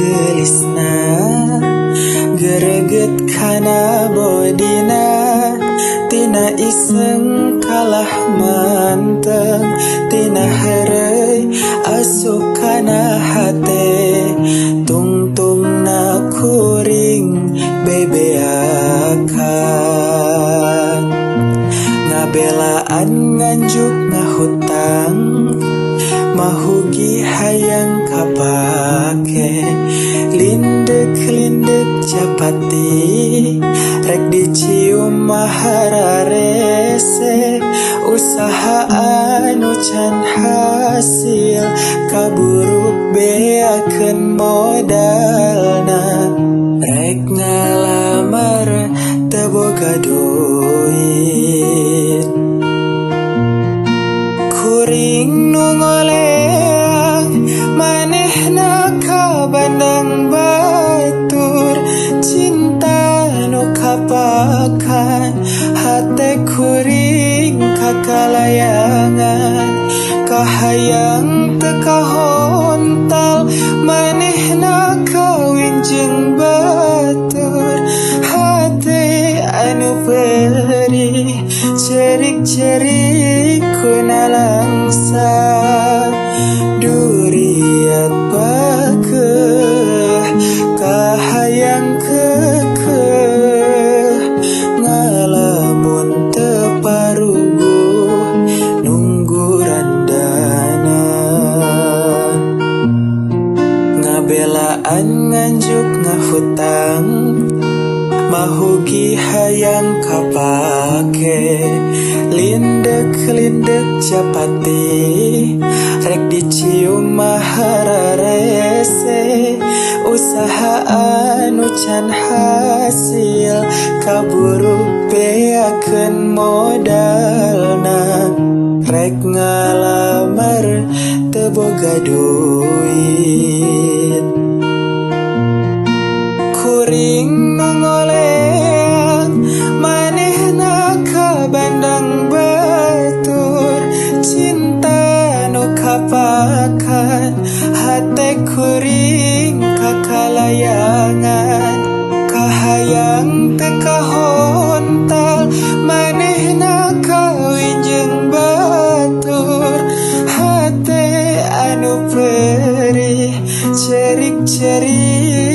gelisna gereget kana bodina tina iseng kalah manteng tina herei asup kana hate tungtungna kuring bebeakan ngabelaan nganjuk ngahutang mahugi hayang kapake lindek japati rek dicium mahararese usaha anu can hasil kaburu beakeun modalna rek ngalamar teu boga duit kuring nu ngoleang manehna ka bandang batur cinta nu kapakan hate kuring kakalayangan kahayang teka hontal manehna kawin jeung batur hate anu perih cerik-cerik kuna langsa duriat bakeh kahayang kekeh ngalamun teparuguh nunggu randana ngabelaan nganjuk ngahutang mahugi hayang kapake lindek japati rek dicium mahararese usaha anu can hasil kaburu beakeun modalna rek ngalamar teu boga duit kuring ngoleang manehna ka bandang batur cinta nu kapakan hate kuring kakalayangan kahayang teka hontal manehna kawin jeung batur hate anu perih cerik-cerik